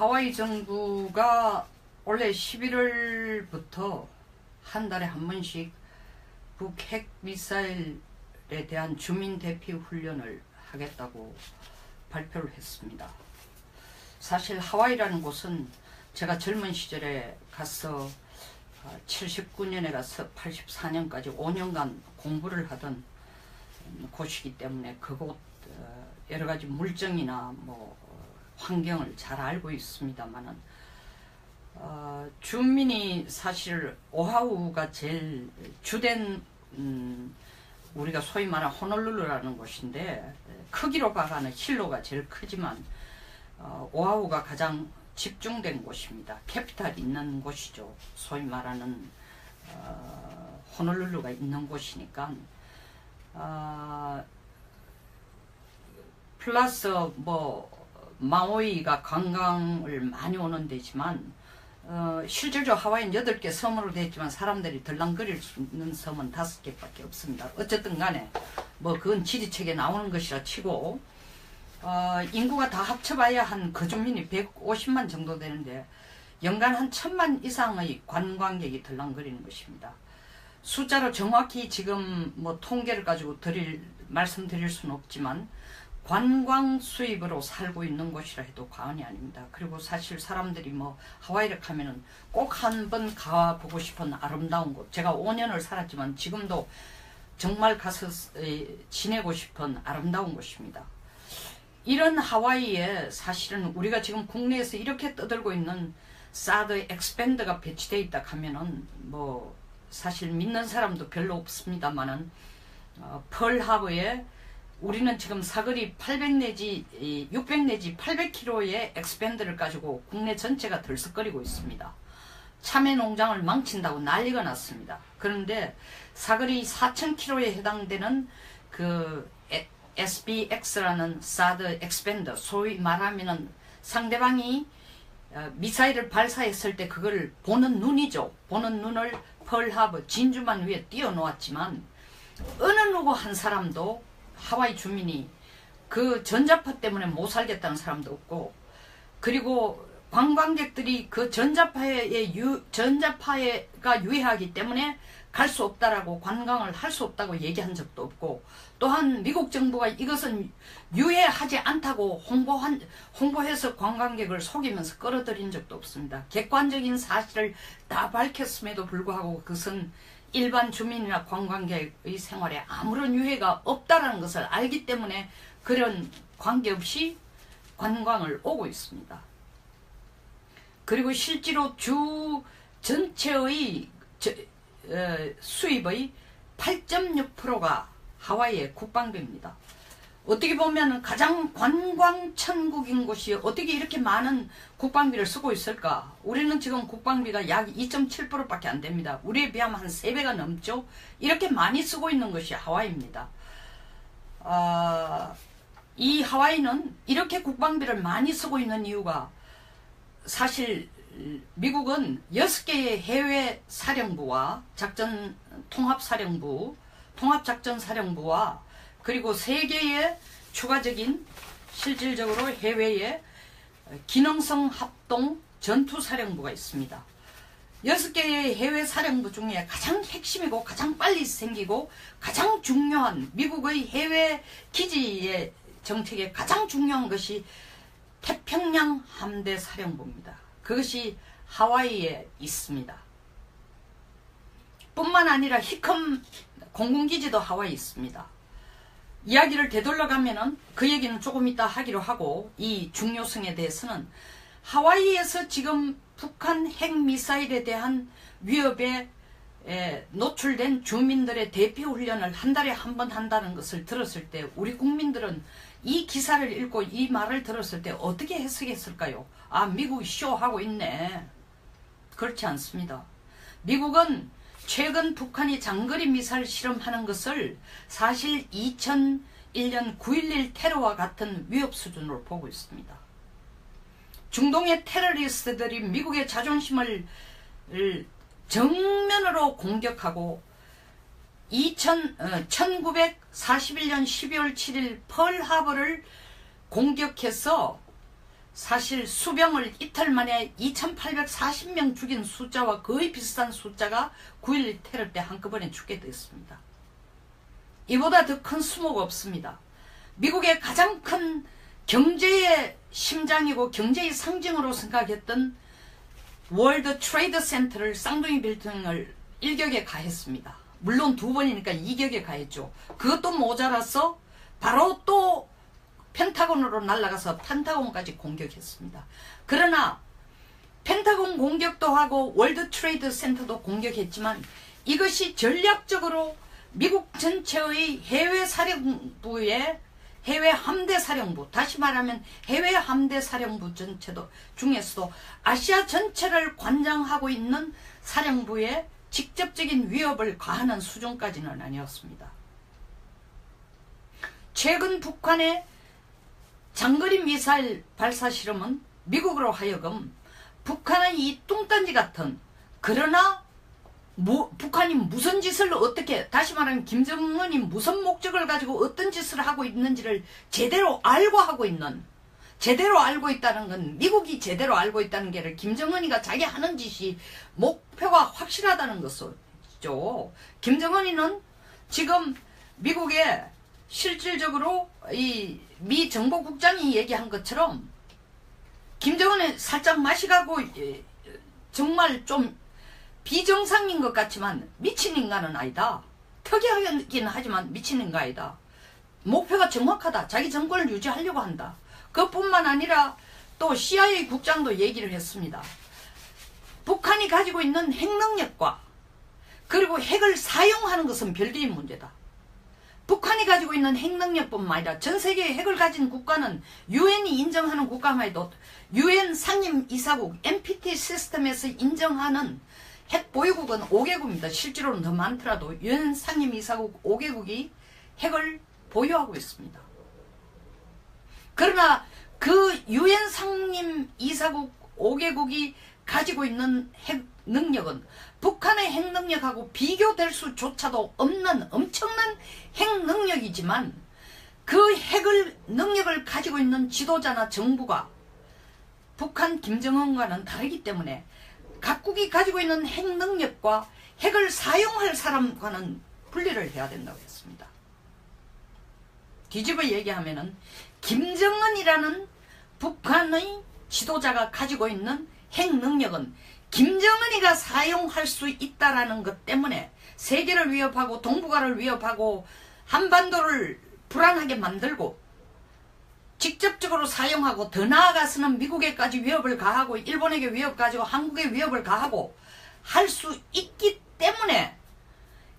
하와이 정부가 올해 11월부터 한 달에 한 번씩 북핵 미사일에 대한 주민 대피 훈련을 하겠다고 발표를 했습니다. 사실 하와이라는 곳은 제가 젊은 시절에 가서 79년에 가서 84년까지 5년간 공부를 하던 곳이기 때문에 그곳 여러가지 물정이나 뭐 환경을 잘 알고 있습니다만은 주민이 사실 오하우가 제일 주된 우리가 소위 말하는 호놀룰루라는 곳인데 크기로 봐가는 힐로가 제일 크지만 오하우가 가장 집중된 곳입니다. 캐피탈이 있는 곳이죠. 소위 말하는 호놀룰루가 있는 곳이니까 플러스 뭐 마우이가 관광을 많이 오는 데지만 실질적으로 하와이는 8개 섬으로 되어 있지만 사람들이 덜랑거릴 수 있는 섬은 5개밖에 없습니다. 어쨌든 간에 뭐 그건 지리책에 나오는 것이라 치고 인구가 다 합쳐봐야 한 거주민이 150만 정도 되는데 연간 한 1000만 이상의 관광객이 덜랑거리는 것입니다. 숫자로 정확히 지금 뭐 통계를 가지고 말씀드릴 수는 없지만 관광 수입으로 살고 있는 곳이라 해도 과언이 아닙니다. 그리고 사실 사람들이 뭐 하와이를 가면은 꼭 한번 가보고 싶은 아름다운 곳. 제가 5년을 살았지만 지금도 정말 가서 지내고 싶은 아름다운 곳입니다. 이런 하와이에 사실은 우리가 지금 국내에서 이렇게 떠들고 있는 사드 엑스팬더가 배치되어 있다 하면은 뭐 사실 믿는 사람도 별로 없습니다만은 펄하버에 우리는 지금 사거리 800 내지 600 내지 800km의 엑스팬더를 가지고 국내 전체가 들썩거리고 있습니다. 참외 농장을 망친다고 난리가 났습니다. 그런데 사거리 4000km에 해당되는 그 SBX라는 사드 엑스팬더, 소위 말하면은 상대방이 미사일을 발사했을 때 그걸 보는 눈이죠. 보는 눈을 펄하버 진주만 위에 띄워놓았지만 어느 누구 한 사람도 하와이 주민이 그 전자파 때문에 못 살겠다는 사람도 없고, 그리고 관광객들이 그 전자파가 유해하기 때문에 갈 수 없다라고 관광을 할 수 없다고 얘기한 적도 없고, 또한 미국 정부가 이것은 유해하지 않다고 홍보해서 관광객을 속이면서 끌어들인 적도 없습니다. 객관적인 사실을 다 밝혔음에도 불구하고 그것은 일반 주민이나 관광객의 생활에 아무런 유해가 없다는 것을 알기 때문에 그런 관계없이 관광을 오고 있습니다. 그리고 실제로 주 전체의 수입의 8.6%가 하와이의 국방비입니다. 어떻게 보면 가장 관광 천국인 곳이 어떻게 이렇게 많은 국방비를 쓰고 있을까? 우리는 지금 국방비가 약 2.7%밖에 안 됩니다. 우리에 비하면 한 3배가 넘죠. 이렇게 많이 쓰고 있는 것이 하와이입니다. 이 하와이는 이렇게 국방비를 많이 쓰고 있는 이유가 사실 미국은 6개의 해외 사령부와 통합작전사령부와 그리고 3개의 추가적인 실질적으로 해외의 기능성 합동 전투사령부가 있습니다. 6개의 해외 사령부 중에 가장 핵심이고 가장 빨리 생기고 가장 중요한 미국의 해외 기지의 정책에 가장 중요한 것이 태평양 함대 사령부입니다. 그것이 하와이에 있습니다. 뿐만 아니라 히컴 공군기지도 하와이에 있습니다. 이야기를 되돌려 가면은 그 얘기는 조금 이따 하기로 하고, 이 중요성에 대해서는 하와이에서 지금 북한 핵미사일에 대한 위협에 노출된 주민들의 대피 훈련을 한 달에 한 번 한다는 것을 들었을 때 우리 국민들은 이 기사를 읽고 이 말을 들었을 때 어떻게 해석했을까요? 아, 미국이 쇼하고 있네. 그렇지 않습니다. 미국은 최근 북한이 장거리 미사일 실험하는 것을 사실 2001년 9.11 테러와 같은 위협 수준으로 보고 있습니다. 중동의 테러리스트들이 미국의 자존심을 정면으로 공격하고 1941년 12월 7일 펄하버를 공격해서 사실 수병을 이틀 만에 2840명 죽인 숫자와 거의 비슷한 숫자가 9.11 테러 때 한꺼번에 죽게 되었습니다. 이보다 더 큰 수모가 없습니다. 미국의 가장 큰 경제의 심장이고 경제의 상징으로 생각했던 월드 트레이드 센터를 쌍둥이 빌딩을 일격에 가했습니다. 물론 2번이니까 2격에 가했죠. 그것도 모자라서 바로 또 펜타곤으로 날아가서 펜타곤까지 공격했습니다. 그러나 펜타곤 공격도 하고 월드 트레이드 센터도 공격했지만 이것이 전략적으로 미국 전체의 해외 사령부의 해외 함대 사령부, 다시 말하면 해외 함대 사령부 전체도 중에서도 아시아 전체를 관장하고 있는 사령부에 직접적인 위협을 가하는 수준까지는 아니었습니다. 최근 북한의 장거리 미사일 발사 실험은 미국으로 하여금 북한의 이 뚱딴지 같은, 그러나 북한이 무슨 짓을 어떻게, 다시 말하면 김정은이 무슨 목적을 가지고 어떤 짓을 하고 있는지를 제대로 알고 하고 있는, 제대로 알고 있다는 건, 미국이 제대로 알고 있다는 게 김정은이가 자기 하는 짓이 목표가 확실하다는 것이죠. 김정은이는 지금 미국에 실질적으로 이 미 정보국장이 얘기한 것처럼 김정은이 살짝 마시가고 정말 좀 비정상인 것 같지만 미친 인간은 아니다. 특이하긴 하지만 미친 인간 아니다. 목표가 정확하다. 자기 정권을 유지하려고 한다. 그뿐만 아니라 또 CIA 국장도 얘기를 했습니다. 북한이 가지고 있는 핵능력과 그리고 핵을 사용하는 것은 별개의 문제다. 북한이 가지고 있는 핵능력뿐만 아니라 전 세계의 핵을 가진 국가는 유엔이 인정하는 국가만 해도 유엔 상임이사국 NPT 시스템에서 인정하는 핵 보유국은 5개국입니다. 실제로는 더 많더라도 유엔 상임이사국 5개국이 핵을 보유하고 있습니다. 그러나 그 유엔 상임이사국 5개국이 가지고 있는 핵 능력은 북한의 핵 능력하고 비교될 수조차도 없는 엄청난 핵 능력이지만 그 핵을 능력을 가지고 있는 지도자나 정부가 북한 김정은과는 다르기 때문에 각국이 가지고 있는 핵 능력과 핵을 사용할 사람과는 분리를 해야 된다고 했습니다. 뒤집어 얘기하면은 김정은이라는 북한의 지도자가 가지고 있는 핵 능력은 김정은이가 사용할 수 있다라는 것 때문에 세계를 위협하고 동북아를 위협하고 한반도를 불안하게 만들고 직접적으로 사용하고 더 나아가서는 미국에까지 위협을 가하고 일본에게 위협 가지고 한국에 위협을 가하고 할 수 있기 때문에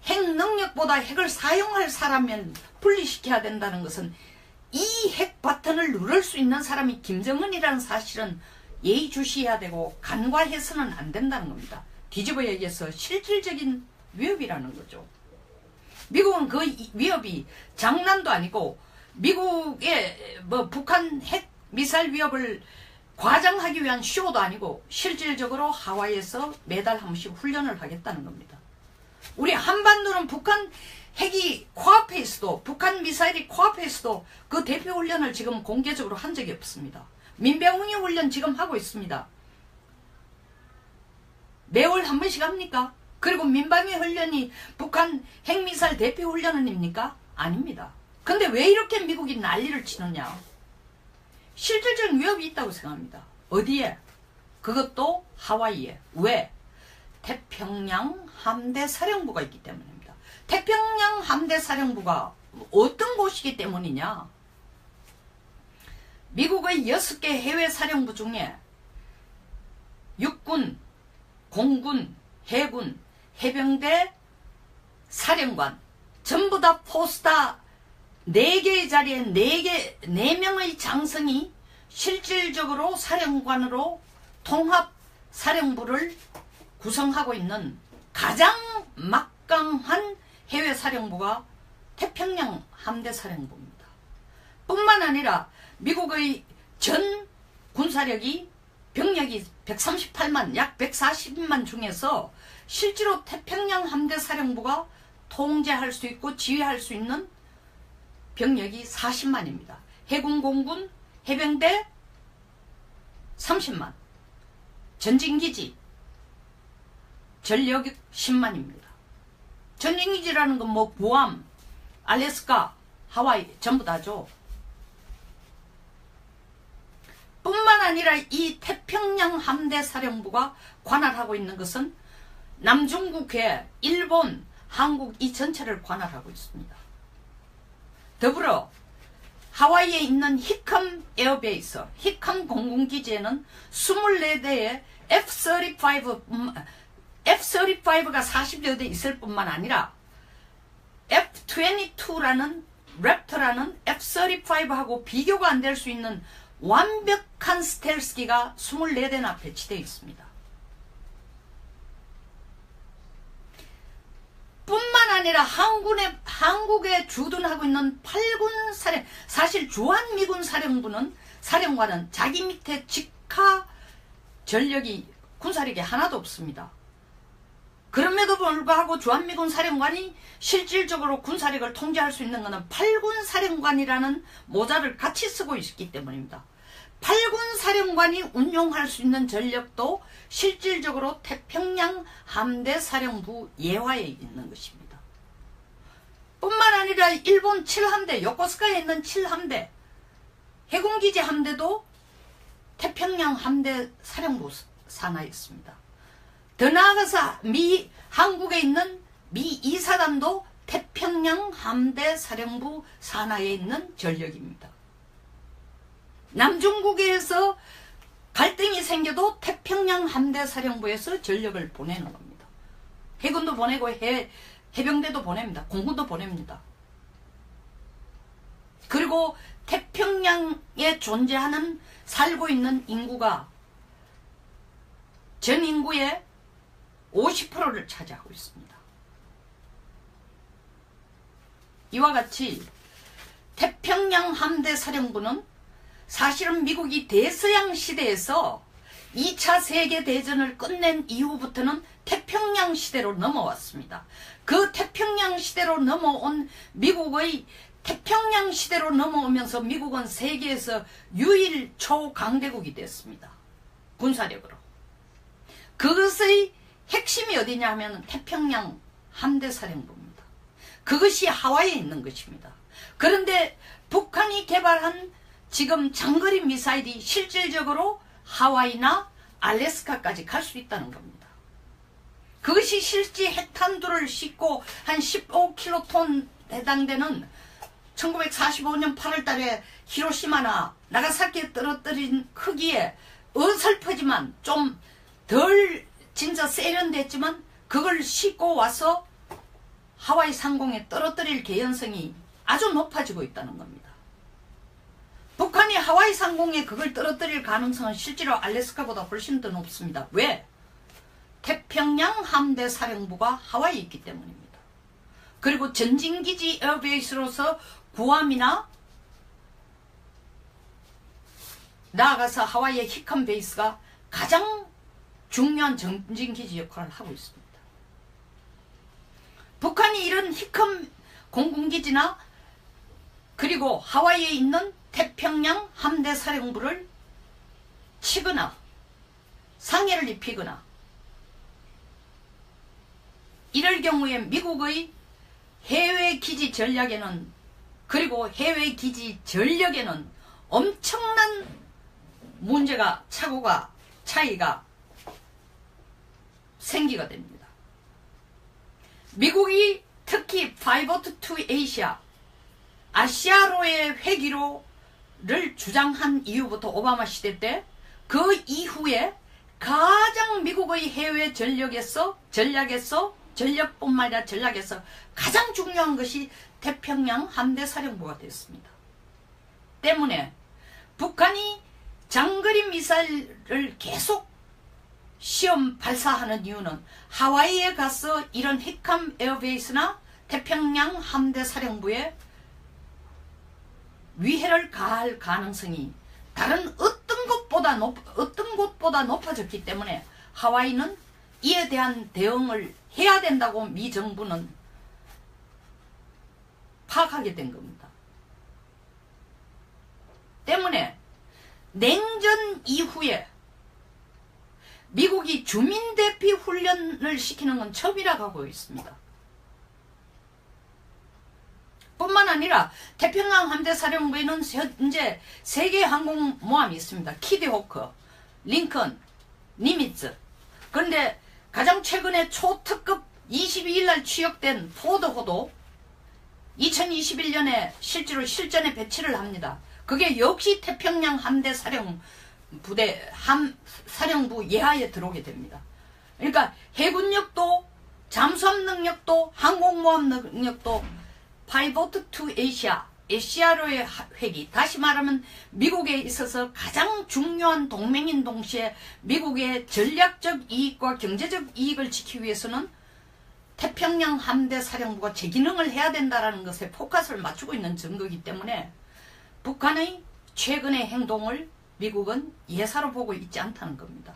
핵 능력보다 핵을 사용할 사람을 분리시켜야 된다는 것은 이 핵 버튼을 누를 수 있는 사람이 김정은이라는 사실은 예의주시해야 되고 간과해서는 안 된다는 겁니다. 뒤집어 얘기해서 실질적인 위협이라는 거죠. 미국은 그 위협이 장난도 아니고 미국의 북한 핵 미사일 위협을 과장하기 위한 쇼도 아니고 실질적으로 하와이에서 매달 한 번씩 훈련을 하겠다는 겁니다. 우리 한반도는 북한 핵이 코앞에 있어도 북한 미사일이 코앞에 있어도 그 대표 훈련을 지금 공개적으로 한 적이 없습니다. 민병훈이 훈련 지금 하고 있습니다. 매월 한 번씩 합니까? 그리고 민방위 훈련이 북한 핵미사일 대표 훈련입니까? 아닙니다. 근데 왜 이렇게 미국이 난리를 치느냐? 실질적인 위협이 있다고 생각합니다. 어디에? 그것도 하와이에. 왜? 태평양 함대사령부가 있기 때문입니다. 태평양 함대사령부가 어떤 곳이기 때문이냐? 미국의 6개 해외 사령부 중에 육군, 공군, 해군, 해병대, 사령관 전부 다 포스타 4개의 자리에 4명의 장성이 실질적으로 사령관으로 통합 사령부를 구성하고 있는 가장 막강한 해외 사령부가 태평양 함대 사령부입니다. 뿐만 아니라 미국의 전 군사력이 병력이 138만, 약 140만 중에서 실제로 태평양 함대 사령부가 통제할 수 있고 지휘할 수 있는 병력이 40만입니다. 해군, 공군, 해병대, 30만, 전진기지 전력 10만입니다. 전진기지라는 건 뭐 구암, 알래스카, 하와이 전부 다죠. 뿐만 아니라 이 태평양 함대 사령부가 관할하고 있는 것은 남중국해, 일본, 한국 이 전체를 관할하고 있습니다. 더불어 하와이에 있는 히컴 에어베이스, 히컴 공군기지에는 24대의 F-35가 40여 대 있을 뿐만 아니라 F-22라는 랩터라는 F-35하고 비교가 안 될 수 있는 완벽한 스텔스기가 24대나 배치되어 있습니다. 뿐만 아니라 한국에 주둔하고 있는 8군 사령, 사실 주한미군 사령관은 자기 밑에 직하 전력이, 군사력이 하나도 없습니다. 그럼에도 불구하고 주한미군 사령관이 실질적으로 군사력을 통제할 수 있는 것은 8군 사령관이라는 모자를 같이 쓰고 있기 때문입니다. 8군 사령관이 운용할 수 있는 전력도 실질적으로 태평양 함대 사령부 예하에 있는 것입니다. 뿐만 아니라 일본 7함대, 요코스카에 있는 7함대, 해군기지 함대도 태평양 함대 사령부 산하에 있습니다. 더 나아가서 한국에 있는 미 2사단도 태평양 함대 사령부 산하에 있는 전력입니다. 남중국해에서 갈등이 생겨도 태평양 함대 사령부에서 전력을 보내는 겁니다. 해군도 보내고 해병대도 보냅니다. 공군도 보냅니다. 그리고 태평양에 존재하는 살고 있는 인구가 전 인구의 50%를 차지하고 있습니다. 이와 같이 태평양 함대 사령부는 사실은 미국이 대서양 시대에서 2차 세계대전을 끝낸 이후부터는 태평양 시대로 넘어왔습니다. 그 태평양 시대로 넘어온 미국의 태평양 시대로 넘어오면서 미국은 세계에서 유일 초강대국이 됐습니다. 군사력으로. 그것의 핵심이 어디냐 하면 태평양 함대사령부입니다. 그것이 하와이에 있는 것입니다. 그런데 북한이 개발한 지금 장거리 미사일이 실질적으로 하와이나 알래스카까지 갈 수 있다는 겁니다. 그것이 실제 핵탄두를 싣고 한 15킬로톤 해당되는 1945년 8월달에 히로시마나 나가사키에 떨어뜨린 크기에 어설프지만 좀 덜 진짜 세련됐지만 그걸 싣고 와서 하와이 상공에 떨어뜨릴 개연성이 아주 높아지고 있다는 겁니다. 북한이 하와이 상공에 그걸 떨어뜨릴 가능성은 실제로 알래스카보다 훨씬 더 높습니다. 왜? 태평양 함대 사령부가 하와이에 있기 때문입니다. 그리고 전진기지 에어베이스로서 구암이나 나아가서 하와이의 히컴 베이스가 가장 중요한 전진기지 역할을 하고 있습니다. 북한이 이런 히컴 공군기지나 그리고 하와이에 있는 태평양 함대 사령부를 치거나 상해를 입히거나 이럴 경우에 미국의 해외기지 전략에는 그리고 해외기지 전력에는 엄청난 문제가 차이가 생기게 됩니다. 미국이 특히 Pivot to Asia 아시아로의 회귀로를 주장한 이후부터 오바마 시대 때 그 이후에 가장 미국의 해외 전력뿐만 아니라 전략에서 가장 중요한 것이 태평양 함대 사령부가 됐습니다. 때문에 북한이 장거리 미사일을 계속 시험 발사하는 이유는 하와이에 가서 이런 히컴 에어베이스나 태평양 함대 사령부에 위해를 가할 가능성이 다른 어떤 곳보다 높아졌기 때문에 하와이는 이에 대한 대응을 해야 된다고 미 정부는 파악하게 된 겁니다. 때문에 냉전 이후에 미국이 주민 대피 훈련을 시키는 건 처음이라고 하고 있습니다. 뿐만 아니라 태평양 함대사령부에는 현재 3개의 항공모함이 있습니다. 키드호크, 링컨, 니미츠. 그런데 가장 최근에 초특급 22일 날 취역된 포드호도 2021년에 실제로 실전에 배치를 합니다. 그게 역시 태평양 사령부 예하에 들어오게 됩니다. 그러니까 해군력도 잠수함 능력도 항공모함 능력도 파이보트 투 아시아로의 회귀, 다시 말하면 미국에 있어서 가장 중요한 동맹인 동시에 미국의 전략적 이익과 경제적 이익을 지키기 위해서는 태평양 함대 사령부가 제 기능을 해야 된다는 것에 포커스를 맞추고 있는 증거이기 때문에 북한의 최근의 행동을 미국은 예사로 보고 있지 않다는 겁니다.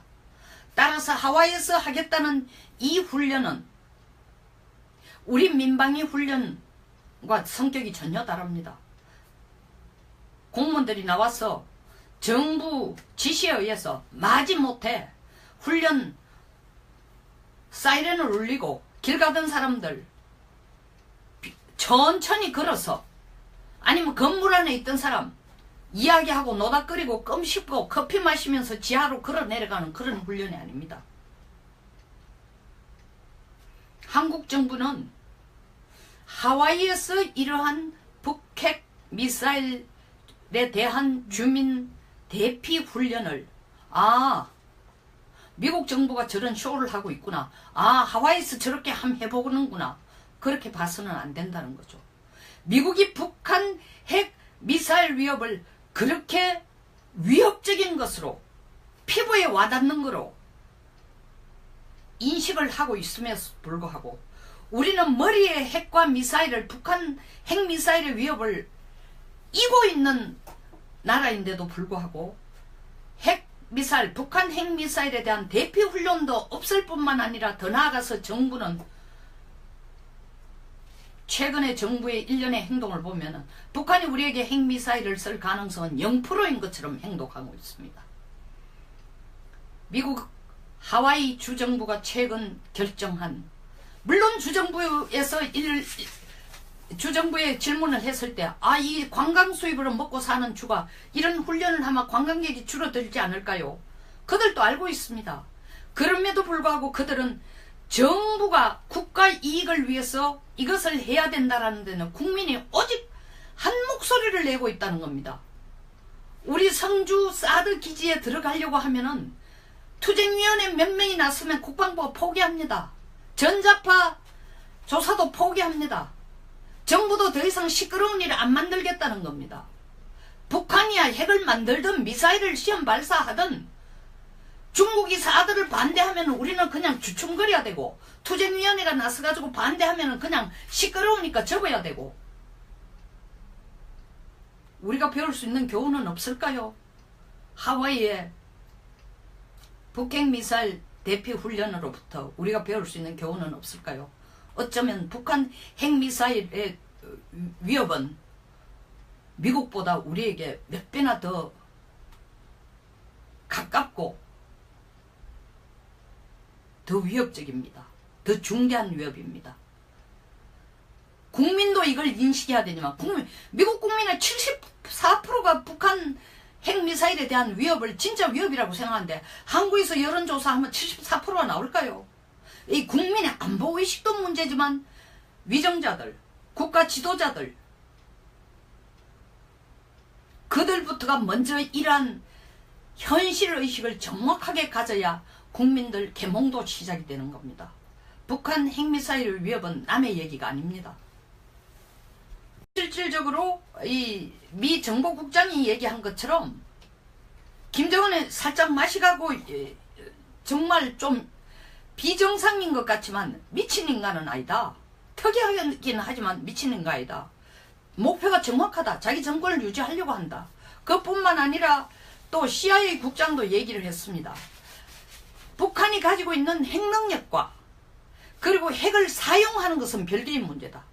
따라서 하와이에서 하겠다는 이 훈련은 우리 민방위 훈련과 성격이 전혀 다릅니다. 공무원들이 나와서 정부 지시에 의해서 마지못해 훈련 사이렌을 울리고 길 가던 사람들 천천히 걸어서 아니면 건물 안에 있던 사람 이야기하고 노닥거리고 껌 씹고 커피 마시면서 지하로 걸어 내려가는 그런 훈련이 아닙니다. 한국 정부는 하와이에서 이러한 북핵 미사일에 대한 주민 대피 훈련을 미국 정부가 저런 쇼를 하고 있구나. 하와이에서 저렇게 한번 해보는구나. 그렇게 봐서는 안 된다는 거죠. 미국이 북한 핵 미사일 위협을 그렇게 위협적인 것으로 피부에 와닿는 거로 인식을 하고 있음에도 불구하고 우리는 머리에 핵과 미사일을 북한 핵미사일의 위협을 이고 있는 나라인데도 불구하고 핵미사일, 북한 핵미사일에 대한 대피훈련도 없을 뿐만 아니라 더 나아가서 정부는 최근에 정부의 일련의 행동을 보면 북한이 우리에게 핵미사일을 쓸 가능성은 0%인 것처럼 행동하고 있습니다. 미국 하와이 주정부가 최근 결정한, 물론 주정부에 질문을 했을 때 이 관광 수입으로 먹고 사는 주가 이런 훈련을 하면 관광객이 줄어들지 않을까요? 그들도 알고 있습니다. 그럼에도 불구하고 그들은 정부가 국가 이익을 위해서 이것을 해야 된다라는 데는 국민이 오직 한 목소리를 내고 있다는 겁니다. 우리 성주 사드 기지에 들어가려고 하면은 투쟁위원회 몇 명이 나서면 국방부가 포기합니다. 전자파 조사도 포기합니다. 정부도 더 이상 시끄러운 일을 안 만들겠다는 겁니다. 북한이야 핵을 만들든 미사일을 시험 발사하든 중국이 사드를 반대하면 우리는 그냥 주춤거려야 되고 투쟁위원회가 나서가지고 반대하면 그냥 시끄러우니까 접어야 되고 우리가 배울 수 있는 교훈은 없을까요? 하와이의 북핵미사일 대피 훈련으로부터 우리가 배울 수 있는 교훈은 없을까요? 어쩌면 북한 핵미사일의 위협은 미국보다 우리에게 몇 배나 더 가깝고 더 위협적입니다. 더 중대한 위협입니다. 국민도 이걸 인식해야 되지만 미국 국민의 74%가 북한 핵미사일에 대한 위협을 진짜 위협이라고 생각하는데 한국에서 여론조사하면 74%가 나올까요? 이 국민의 안보의식도 문제지만 위정자들, 국가 지도자들 그들부터가 먼저 이러한 현실의식을 정확하게 가져야 국민들 계몽도 시작이 되는 겁니다. 북한 핵미사일 위협은 남의 얘기가 아닙니다. 실질적으로 이 미 정보국장이 얘기한 것처럼 김정은이 살짝 마시가고 정말 좀 비정상인 것 같지만 미친 인간은 아니다. 특이하긴 하지만 미친 인간 아니다. 목표가 정확하다. 자기 정권을 유지하려고 한다. 그뿐만 아니라 또 CIA 국장도 얘기를 했습니다. 북한이 가지고 있는 핵능력과 그리고 핵을 사용하는 것은 별개의 문제다.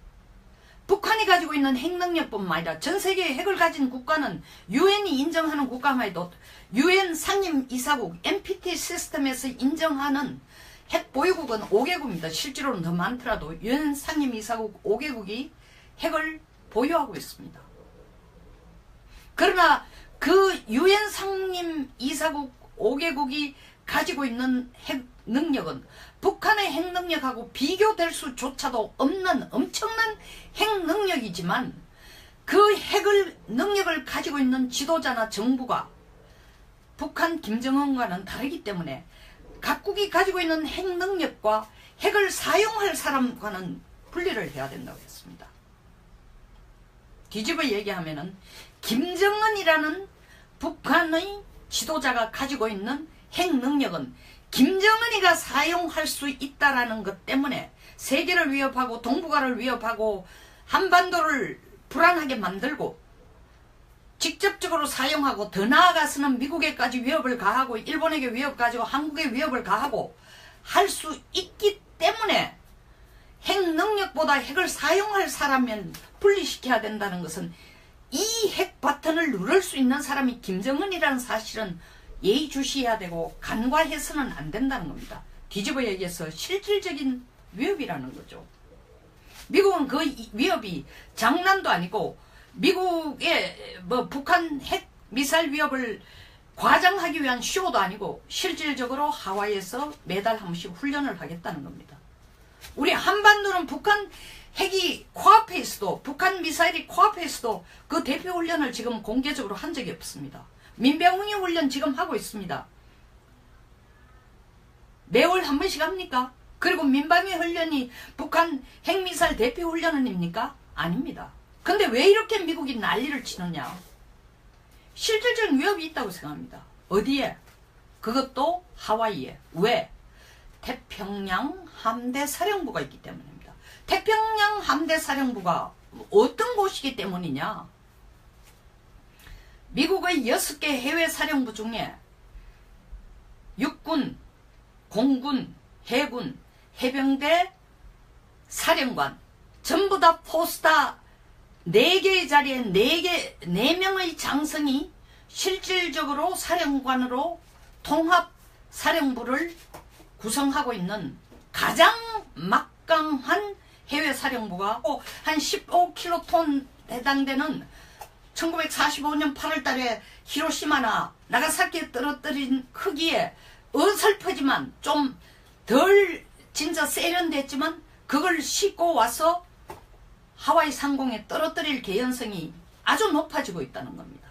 북한이 가지고 있는 핵 능력뿐만 아니라 전 세계의 핵을 가진 국가는 유엔이 인정하는 국가만 해도 유엔 상임이사국 NPT 시스템에서 인정하는 핵 보유국은 5개국입니다. 실제로는 더 많더라도 유엔 상임이사국 5개국이 핵을 보유하고 있습니다. 그러나 그 유엔 상임이사국 5개국이 가지고 있는 핵 능력은 북한의 핵 능력하고 비교될 수조차도 없는 엄청난 핵 능력이지만 그 핵을 능력을 가지고 있는 지도자나 정부가 북한 김정은과는 다르기 때문에 각국이 가지고 있는 핵 능력과 핵을 사용할 사람과는 분리를 해야 된다고 했습니다. 뒤집어 얘기하면은 김정은이라는 북한의 지도자가 가지고 있는 핵 능력은 김정은이가 사용할 수 있다라는 것 때문에 세계를 위협하고 동북아를 위협하고 한반도를 불안하게 만들고 직접적으로 사용하고 더 나아가서는 미국에까지 위협을 가하고 일본에게 위협 가지고 한국에 위협을 가하고 할 수 있기 때문에 핵 능력보다 핵을 사용할 사람은 분리시켜야 된다는 것은 이 핵 버튼을 누를 수 있는 사람이 김정은이라는 사실은 예의주시해야 되고 간과해서는 안 된다는 겁니다. 뒤집어 얘기해서 실질적인 위협이라는 거죠. 미국은 그 위협이 장난도 아니고 미국의 북한 핵 미사일 위협을 과장하기 위한 쇼도 아니고 실질적으로 하와이에서 매달 한 번씩 훈련을 하겠다는 겁니다. 우리 한반도는 북한 핵이 코앞에 있어도 북한 미사일이 코앞에 있어도 그 대표 훈련을 지금 공개적으로 한 적이 없습니다. 민병훈이 훈련 지금 하고 있습니다. 매월 한 번씩 합니까? 그리고 민방위 훈련이 북한 핵미사일 대표 훈련입니까? 아닙니다. 근데 왜 이렇게 미국이 난리를 치느냐? 실질적인 위협이 있다고 생각합니다. 어디에? 그것도 하와이에. 왜? 태평양 함대사령부가 있기 때문입니다. 태평양 함대사령부가 어떤 곳이기 때문이냐? 미국의 6개 해외 사령부 중에 육군, 공군, 해군, 해병대, 사령관 전부 다 포스타 4개의 자리에 4명의 장성이 실질적으로 사령관으로 통합사령부를 구성하고 있는 가장 막강한 해외 사령부가 한 15킬로톤 해당되는 1945년 8월달에 히로시마나 나가사키에 떨어뜨린 크기에 어설프지만 좀 덜 진짜 세련됐지만 그걸 싣고 와서 하와이 상공에 떨어뜨릴 개연성이 아주 높아지고 있다는 겁니다.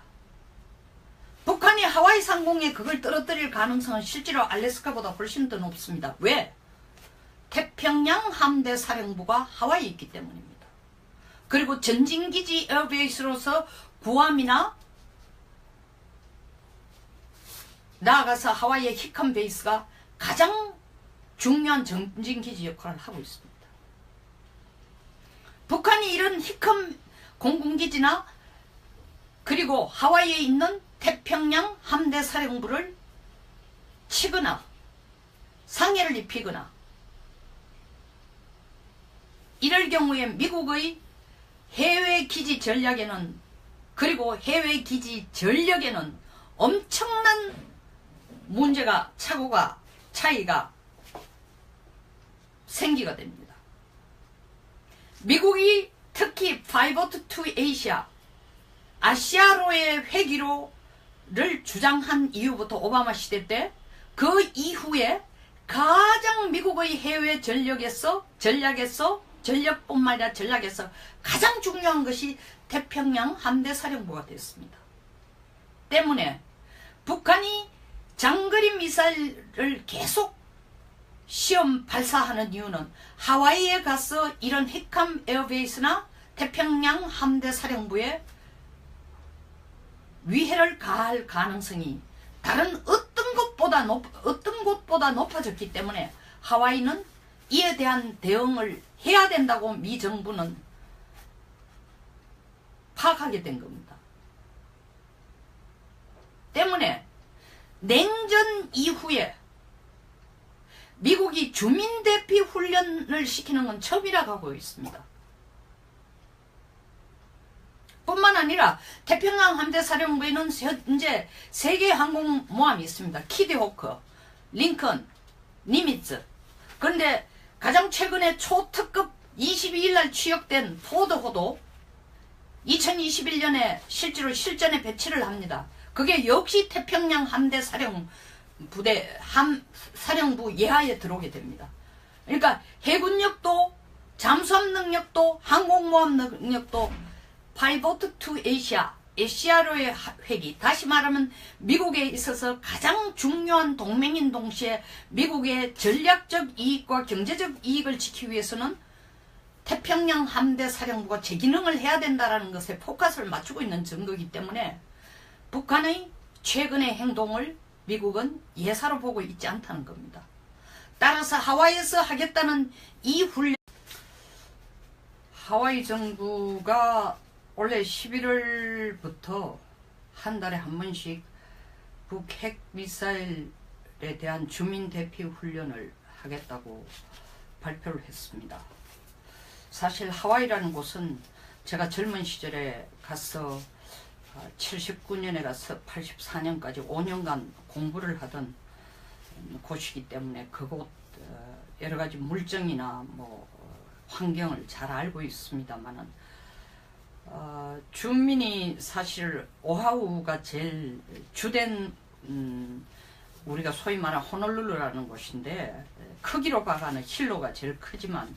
북한이 하와이 상공에 그걸 떨어뜨릴 가능성은 실제로 알래스카보다 훨씬 더 높습니다. 왜? 태평양 함대 사령부가 하와이에 있기 때문입니다. 그리고 전진기지 에어베이스로서 구암이나 나아가서 하와이의 히컨 베이스가 가장 중요한 전진기지 역할을 하고 있습니다. 북한이 이런 히컨 공군기지나 그리고 하와이에 있는 태평양 함대 사령부를 치거나 상해를 입히거나 이럴 경우에 미국의 해외 기지 전략에는 그리고 해외 기지 전력에는 엄청난 문제가 차이가 생기게 됩니다. 미국이 특히 파이보트 투 아시아로의 회귀로를 주장한 이후부터 오바마 시대 때 그 이후에 가장 미국의 해외 전력뿐만 아니라 전략에서 가장 중요한 것이 태평양 함대 사령부가 됐습니다. 때문에 북한이 장거리 미사일을 계속 시험 발사하는 이유는 하와이에 가서 이런 핵함 에어베이스나 태평양 함대 사령부에 위해를 가할 가능성이 다른 어떤 곳보다 높아졌기 때문에 하와이는 이에 대한 대응을 해야 된다고 미 정부는 파악하게 된 겁니다. 때문에 냉전 이후에 미국이 주민대피 훈련을 시키는 건 처음이라고 하고 있습니다. 뿐만 아니라 태평양 함대사령부에는 현재 3개의 항공모함이 있습니다. 키드호크, 링컨, 니미츠. 그런데 가장 최근에 초특급 22일날 취역된 포드호도 2021년에 실제로 실전에 배치를 합니다. 그게 역시 태평양 함대사령부 예하에 들어오게 됩니다. 그러니까 해군력도 잠수함 능력도 항공모함 능력도 파이보트 투 아시아로의 회귀, 다시 말하면 미국에 있어서 가장 중요한 동맹인 동시에 미국의 전략적 이익과 경제적 이익을 지키기 위해서는 태평양 함대사령부가 제 기능을 해야 된다는 것에 포커스를 맞추고 있는 증거이기 때문에 북한의 최근의 행동을 미국은 예사로 보고 있지 않다는 겁니다. 따라서 하와이에서 하겠다는 이 훈련, 하와이 정부가 올해 11월부터 한 달에 한 번씩 북 핵미사일에 대한 주민 대피 훈련을 하겠다고 발표를 했습니다. 사실 하와이라는 곳은 제가 젊은 시절에 가서 79년에 가서 84년까지 5년간 공부를 하던 곳이기 때문에 그곳 여러가지 물정이나 뭐 환경을 잘 알고 있습니다만은 주민이 사실 오하우가 제일 주된 우리가 소위 말하는 호놀룰루라는 곳인데 크기로 봐가는 힐로가 제일 크지만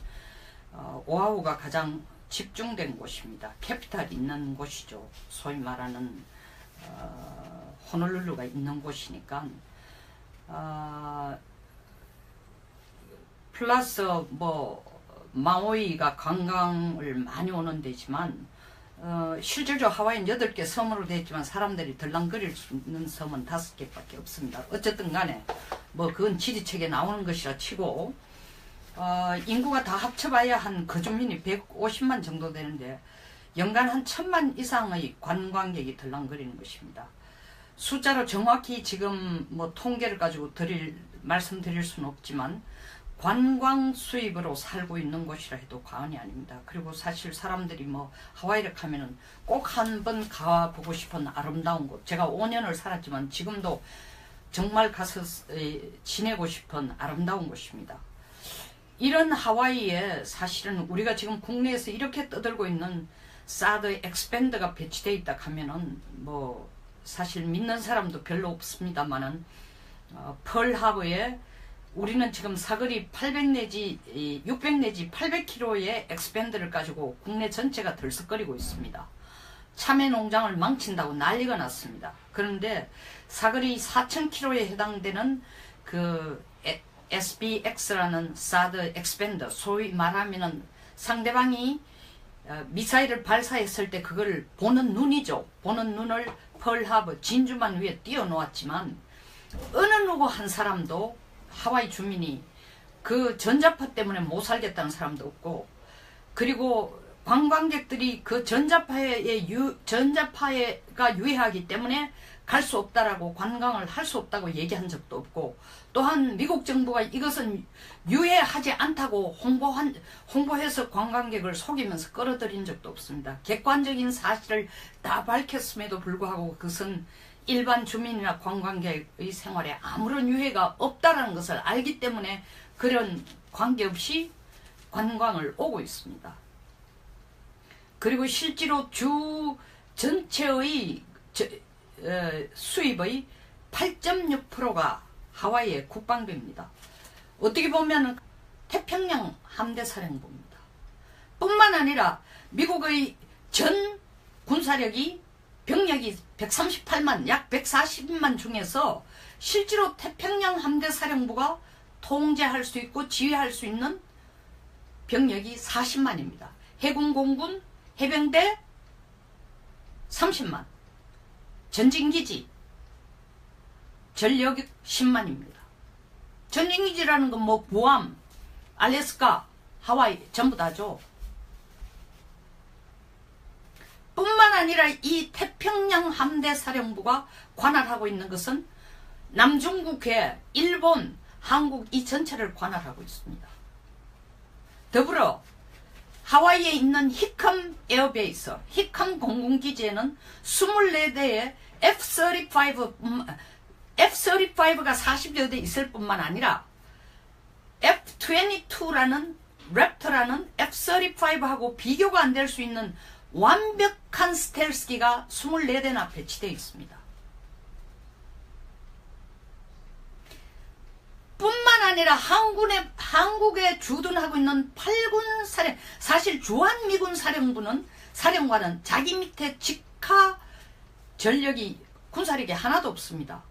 오하우가 가장 집중된 곳입니다. 캐피탈이 있는 곳이죠. 소위 말하는 호놀룰루가 있는 곳이니까 플러스 뭐 마우이가 관광을 많이 오는 데지만 실질적으로 하와이는 8개 섬으로 되어 있지만 사람들이 덜렁거릴 수 있는 섬은 5개밖에 없습니다. 어쨌든 간에 뭐 그건 지리책에 나오는 것이라 치고 인구가 다 합쳐봐야 한 거주민이 150만 정도 되는데 연간 한 1000만 이상의 관광객이 덜렁거리는 것입니다. 숫자로 정확히 지금 뭐 통계를 가지고 말씀드릴 수는 없지만 관광 수입으로 살고 있는 곳이라 해도 과언이 아닙니다. 그리고 사실 사람들이 뭐 하와이를 가면은 꼭 한 번 가보고 싶은 아름다운 곳, 제가 5년을 살았지만 지금도 정말 가서 지내고 싶은 아름다운 곳입니다. 이런 하와이에 사실은 우리가 지금 국내에서 이렇게 떠들고 있는 사드 엑스밴드가 배치되어 있다 하면은 뭐 사실 믿는 사람도 별로 없습니다만은 펄하버에 우리는 지금 사거리 800 내지 600 내지 800km의 엑스밴드를 가지고 국내 전체가 들썩거리고 있습니다. 참외 농장을 망친다고 난리가 났습니다. 그런데 사거리 4000km에 해당되는 그 SBX라는 사드 엑스밴드, 소위 말하면은 상대방이 미사일을 발사했을 때 그걸 보는 눈이죠. 보는 눈을 펄하버 진주만 위에 띄워놓았지만 어느 누구 한 사람도 하와이 주민이 그 전자파 때문에 못 살겠다는 사람도 없고, 그리고 관광객들이 그 전자파가 유해하기 때문에 갈 수 없다라고 관광을 할 수 없다고 얘기한 적도 없고, 또한 미국 정부가 이것은 유해하지 않다고 홍보해서 관광객을 속이면서 끌어들인 적도 없습니다. 객관적인 사실을 다 밝혔음에도 불구하고 그것은 일반 주민이나 관광객의 생활에 아무런 유해가 없다는 것을 알기 때문에 그런 관계없이 관광을 오고 있습니다. 그리고 실제로 주 전체의 수입의 8.6%가 하와이의 국방비입니다. 어떻게 보면 태평양 함대사령부입니다. 뿐만 아니라 미국의 전 군사력이 병력이 138만, 약 140만 중에서 실제로 태평양 함대사령부가 통제할 수 있고 지휘할 수 있는 병력이 40만입니다. 해군, 공군, 해병대 30만, 전진기지, 전력 10만입니다. 전진기지라는 건 뭐 구암, 알래스카, 하와이 전부 다죠. 뿐만 아니라 이 태평양 함대사령부가 관할하고 있는 것은 남중국해, 일본, 한국 이 전체를 관할하고 있습니다. 더불어 하와이에 있는 히컴 에어베이스, 히컴 공군기지에는 24대의 F-35가 40여 대 있을 뿐만 아니라 F-22라는 랩터라는 F-35하고 비교가 안 될 수 있는 완벽한 스텔스기가 24대나 배치되어 있습니다. 뿐만 아니라 한국에 주둔하고 있는 8군 사령, 사실 주한미군 사령관은 자기 밑에 직하 전력이, 군사력이 하나도 없습니다.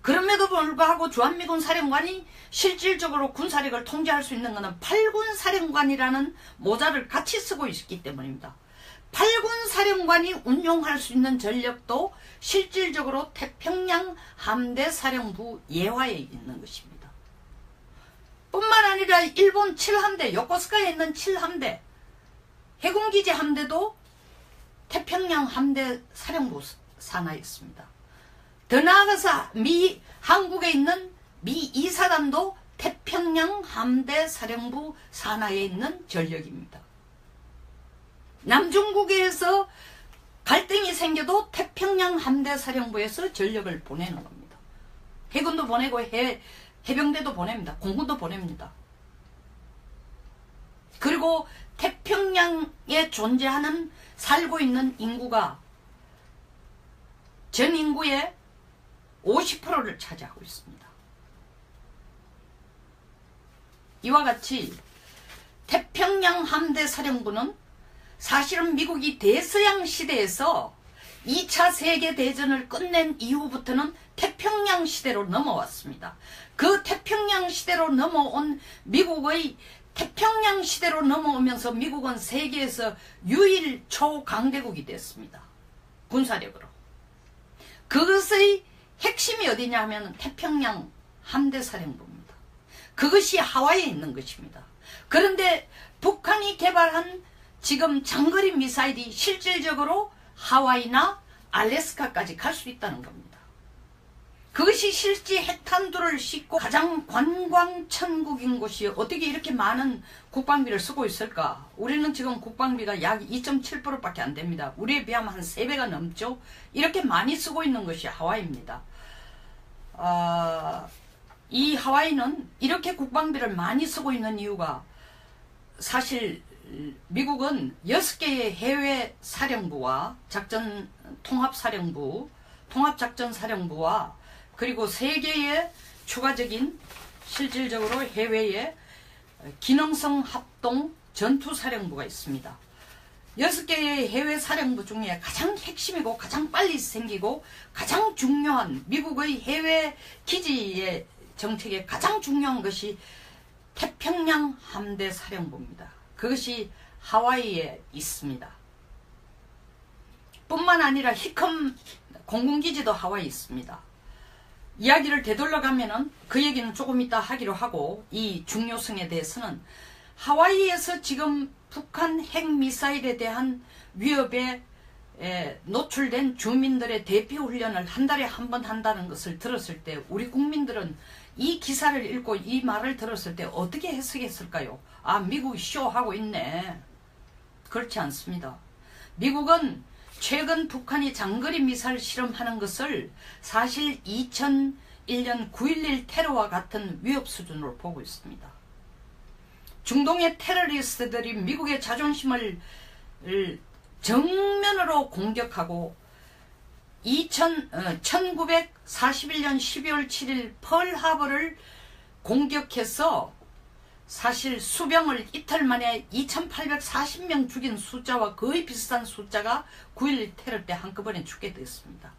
그럼에도 불구하고 주한미군 사령관이 실질적으로 군사력을 통제할 수 있는 것은 8군 사령관이라는 모자를 같이 쓰고 있기 때문입니다. 8군 사령관이 운용할 수 있는 전력도 실질적으로 태평양 함대 사령부 예하에 있는 것입니다. 뿐만 아니라 일본 7함대, 요코스카에 있는 7함대, 해군기지 함대도 태평양 함대 사령부 산하에 있습니다. 더 나아가서 한국에 있는 미 2사단도 태평양 함대 사령부 산하에 있는 전력입니다. 남중국해에서 갈등이 생겨도 태평양 함대 사령부에서 전력을 보내는 겁니다. 해군도 보내고 해병대도 보냅니다. 공군도 보냅니다. 그리고 태평양에 존재하는 살고 있는 인구가 전 인구의 50%를 차지하고 있습니다. 이와 같이 태평양 함대 사령부는 사실은 미국이 대서양 시대에서 2차 세계대전을 끝낸 이후부터는 태평양 시대로 넘어왔습니다. 그 태평양 시대로 넘어온 미국의 태평양 시대로 넘어오면서 미국은 세계에서 유일 초강대국이 됐습니다. 군사력으로. 그것의 핵심이 어디냐 하면 태평양 함대사령부입니다. 그것이 하와이에 있는 것입니다. 그런데 북한이 개발한 지금 장거리 미사일이 실질적으로 하와이나 알래스카까지 갈 수 있다는 겁니다. 그것이 실제 핵탄두를 싣고 가장 관광천국인 곳이 어떻게 이렇게 많은 국방비를 쓰고 있을까? 우리는 지금 국방비가 약 2.7%밖에 안 됩니다. 우리에 비하면 한 3배가 넘죠. 이렇게 많이 쓰고 있는 것이 하와이입니다. 이 하와이는 이렇게 국방비를 많이 쓰고 있는 이유가 사실 미국은 6개의 해외 사령부와 통합작전사령부와 그리고 3개의 추가적인 실질적으로 해외의 기능성 합동 전투사령부가 있습니다. 6개의 해외 사령부 중에 가장 핵심이고 가장 빨리 생기고 가장 중요한 미국의 해외 기지의 정책에 가장 중요한 것이 태평양 함대 사령부입니다. 그것이 하와이에 있습니다. 뿐만 아니라 히컴 공군기지도 하와이에 있습니다. 이야기를 되돌려 가면은 그 얘기는 조금 이따 하기로 하고, 이 중요성에 대해서는 하와이에서 지금 북한 핵미사일에 대한 위협에 노출된 주민들의 대피 훈련을 한 달에 한 번 한다는 것을 들었을 때 우리 국민들은 이 기사를 읽고 이 말을 들었을 때 어떻게 해석했을까요? 아, 미국이 쇼하고 있네. 그렇지 않습니다. 미국은 최근 북한이 장거리 미사일 실험하는 것을 사실 2001년 9.11 테러와 같은 위협 수준으로 보고 있습니다. 중동의 테러리스트들이 미국의 자존심을 정면으로 공격하고 1941년 12월 7일 펄하버를 공격해서 사실 수병을 이틀 만에 2840명 죽인 숫자와 거의 비슷한 숫자가 9.11 테러 때 한꺼번에 죽게 됐습니다.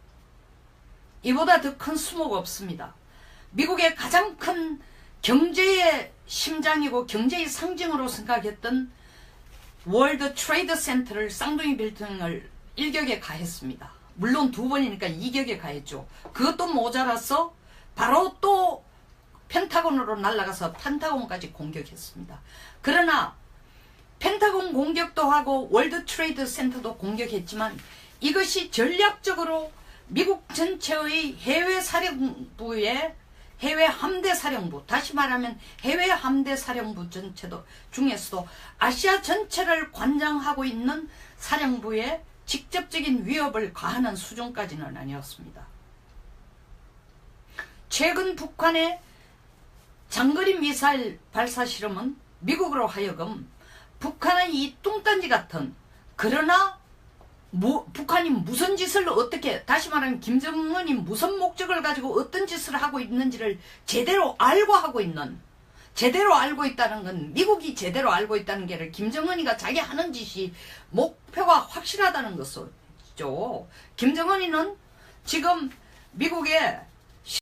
이보다 더 큰 수모가 없습니다. 미국의 가장 큰 경제의 심장이고 경제의 상징으로 생각했던 월드 트레이드 센터를, 쌍둥이 빌딩을 일격에 가했습니다. 물론 2번이니까 2격에 가했죠. 그것도 모자라서 바로 또 펜타곤으로 날아가서 펜타곤까지 공격했습니다. 그러나 펜타곤 공격도 하고 월드 트레이드 센터도 공격했지만 이것이 전략적으로 미국 전체의 해외 사령부의 해외 함대 사령부, 다시 말하면 해외 함대 사령부 전체도 중에서도 아시아 전체를 관장하고 있는 사령부에 직접적인 위협을 가하는 수준까지는 아니었습니다. 최근 북한의 장거리 미사일 발사 실험은 미국으로 하여금 북한의 이 뚱딴지 같은, 그러나 북한이 무슨 짓을 어떻게, 다시 말하면 김정은이 무슨 목적을 가지고 어떤 짓을 하고 있는지를 제대로 알고 하고 있는, 제대로 알고 있다는 건, 미국이 제대로 알고 있다는 게 아니라 김정은이가 자기 하는 짓이 목표가 확실하다는 것이죠. 김정은이는 지금 미국의